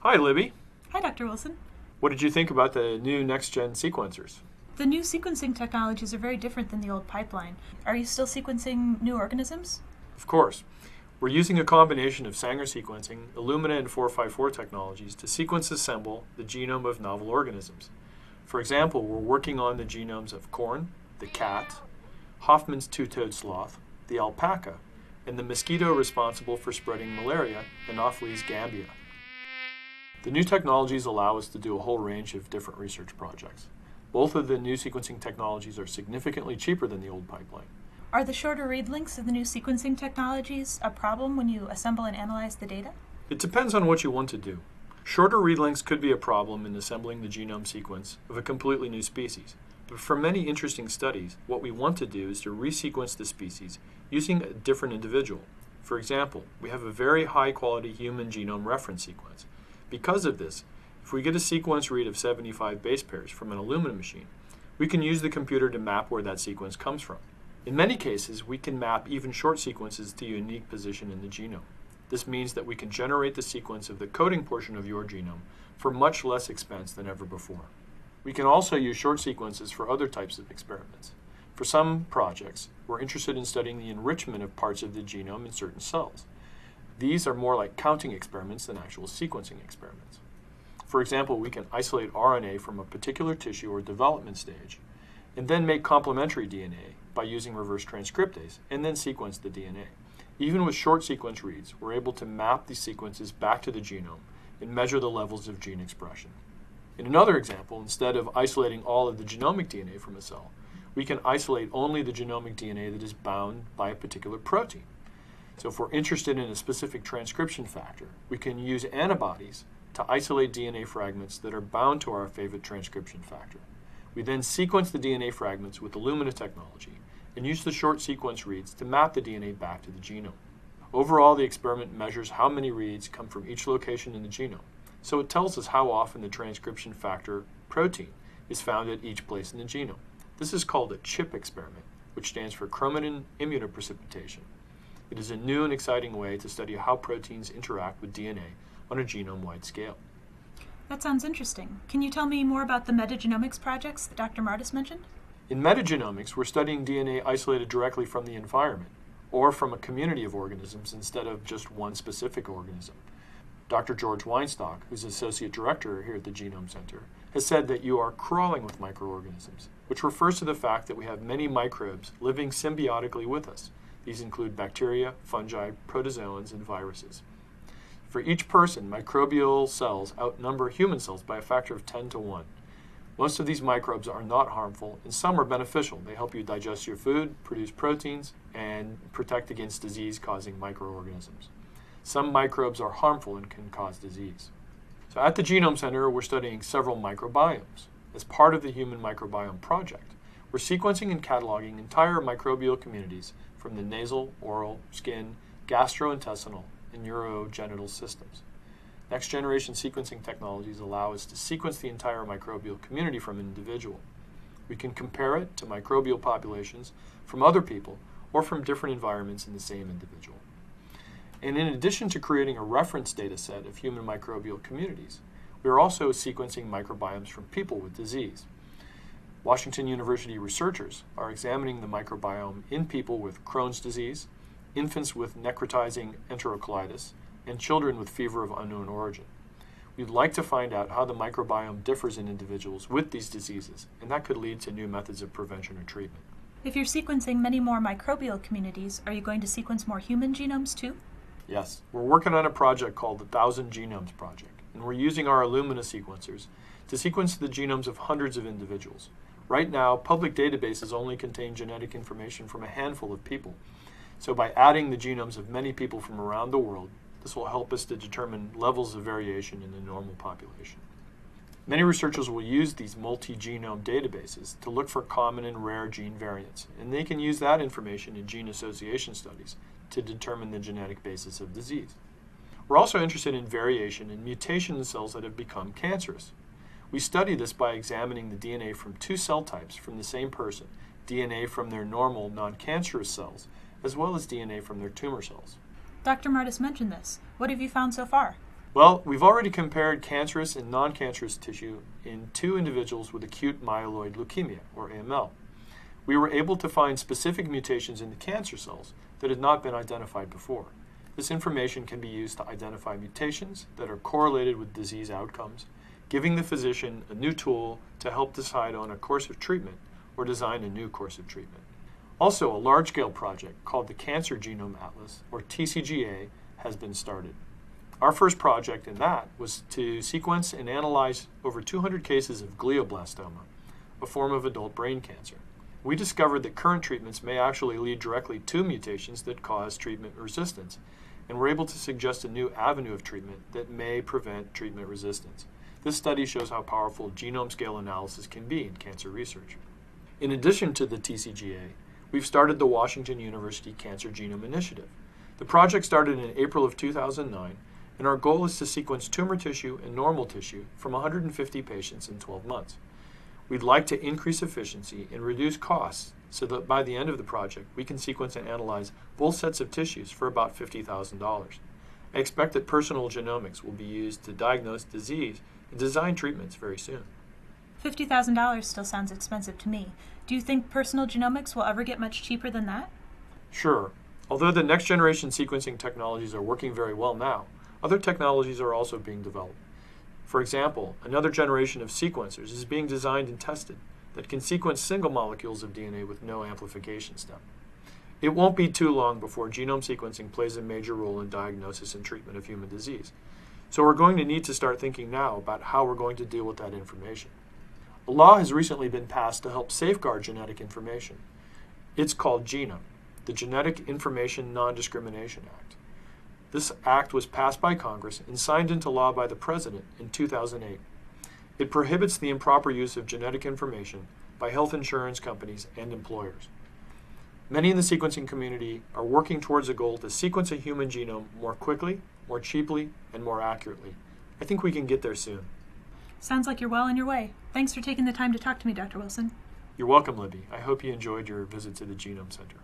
Hi, Libby. Hi, Dr. Wilson. What did you think about the new next-gen sequencers? The new sequencing technologies are very different than the old pipeline. Are you still sequencing new organisms? Of course. We're using a combination of Sanger sequencing, Illumina, and 454 technologies to sequence assemble the genome of novel organisms. For example, we're working on the genomes of corn, the cat, Hoffman's two-toed sloth, the alpaca, and the mosquito responsible for spreading malaria, Anopheles gambia. The new technologies allow us to do a whole range of different research projects. Both of the new sequencing technologies are significantly cheaper than the old pipeline. Are the shorter read lengths of the new sequencing technologies a problem when you assemble and analyze the data? It depends on what you want to do. Shorter read lengths could be a problem in assembling the genome sequence of a completely new species. But for many interesting studies, what we want to do is to resequence the species using a different individual. For example, we have a very high-quality human genome reference sequence. Because of this, if we get a sequence read of 75 base pairs from an Illumina machine, we can use the computer to map where that sequence comes from. In many cases, we can map even short sequences to a unique position in the genome. This means that we can generate the sequence of the coding portion of your genome for much less expense than ever before. We can also use short sequences for other types of experiments. For some projects, we're interested in studying the enrichment of parts of the genome in certain cells. These are more like counting experiments than actual sequencing experiments. For example, we can isolate RNA from a particular tissue or development stage, and then make complementary DNA by using reverse transcriptase, and then sequence the DNA. Even with short sequence reads, we're able to map these sequences back to the genome and measure the levels of gene expression. In another example, instead of isolating all of the genomic DNA from a cell, we can isolate only the genomic DNA that is bound by a particular protein. So if we're interested in a specific transcription factor, we can use antibodies to isolate DNA fragments that are bound to our favorite transcription factor. We then sequence the DNA fragments with Illumina technology and use the short sequence reads to map the DNA back to the genome. Overall, the experiment measures how many reads come from each location in the genome, so it tells us how often the transcription factor protein is found at each place in the genome. This is called a CHIP experiment, which stands for chromatin immunoprecipitation. It is a new and exciting way to study how proteins interact with DNA on a genome-wide scale. That sounds interesting. Can you tell me more about the metagenomics projects that Dr. Martis mentioned? In metagenomics, we're studying DNA isolated directly from the environment, or from a community of organisms instead of just one specific organism. Dr. George Weinstock, who's Associate Director here at the Genome Center, has said that you are crawling with microorganisms, which refers to the fact that we have many microbes living symbiotically with us. These include bacteria, fungi, protozoans, and viruses. For each person, microbial cells outnumber human cells by a factor of 10 to 1. Most of these microbes are not harmful, and some are beneficial. They help you digest your food, produce proteins, and protect against disease-causing microorganisms. Some microbes are harmful and can cause disease. So at the Genome Center, we're studying several microbiomes. As part of the Human Microbiome Project, we're sequencing and cataloging entire microbial communities from the nasal, oral, skin, gastrointestinal, and urogenital systems. Next-generation sequencing technologies allow us to sequence the entire microbial community from an individual. We can compare it to microbial populations from other people or from different environments in the same individual. And in addition to creating a reference data set of human microbial communities, we are also sequencing microbiomes from people with disease. Washington University researchers are examining the microbiome in people with Crohn's disease, infants with necrotizing enterocolitis, and children with fever of unknown origin. We'd like to find out how the microbiome differs in individuals with these diseases, and that could lead to new methods of prevention or treatment. If you're sequencing many more microbial communities, are you going to sequence more human genomes too? Yes, we're working on a project called the 1,000 Genomes Project, and we're using our Illumina sequencers to sequence the genomes of hundreds of individuals. Right now, public databases only contain genetic information from a handful of people. So by adding the genomes of many people from around the world, this will help us to determine levels of variation in the normal population. Many researchers will use these multi-genome databases to look for common and rare gene variants, and they can use that information in gene association studies to determine the genetic basis of disease. We're also interested in variation and mutation in cells that have become cancerous. We study this by examining the DNA from two cell types from the same person, DNA from their normal non-cancerous cells, as well as DNA from their tumor cells. Dr. Martis mentioned this. What have you found so far? Well, we've already compared cancerous and non-cancerous tissue in 2 individuals with acute myeloid leukemia, or AML. We were able to find specific mutations in the cancer cells that had not been identified before. This information can be used to identify mutations that are correlated with disease outcomes, giving the physician a new tool to help decide on a course of treatment or design a new course of treatment. Also, a large-scale project called the Cancer Genome Atlas, or TCGA, has been started. Our first project in that was to sequence and analyze over 200 cases of glioblastoma, a form of adult brain cancer. We discovered that current treatments may actually lead directly to mutations that cause treatment resistance, and were able to suggest a new avenue of treatment that may prevent treatment resistance. This study shows how powerful genome-scale analysis can be in cancer research. In addition to the TCGA, we've started the Washington University Cancer Genome Initiative. The project started in April of 2009, and our goal is to sequence tumor tissue and normal tissue from 150 patients in 12 months. We'd like to increase efficiency and reduce costs so that by the end of the project, we can sequence and analyze both sets of tissues for about $50,000. I expect that personal genomics will be used to diagnose disease and design treatments very soon. $50,000 still sounds expensive to me. Do you think personal genomics will ever get much cheaper than that? Sure. Although the next generation sequencing technologies are working very well now, other technologies are also being developed. For example, another generation of sequencers is being designed and tested that can sequence single molecules of DNA with no amplification step. It won't be too long before genome sequencing plays a major role in diagnosis and treatment of human disease. So we're going to need to start thinking now about how we're going to deal with that information. A law has recently been passed to help safeguard genetic information. It's called GINA, the Genetic Information Non-Discrimination Act. This act was passed by Congress and signed into law by the President in 2008. It prohibits the improper use of genetic information by health insurance companies and employers. Many in the sequencing community are working towards a goal to sequence a human genome more quickly, more cheaply, and more accurately. I think we can get there soon. Sounds like you're well on your way. Thanks for taking the time to talk to me, Dr. Wilson. You're welcome, Libby. I hope you enjoyed your visit to the Genome Center.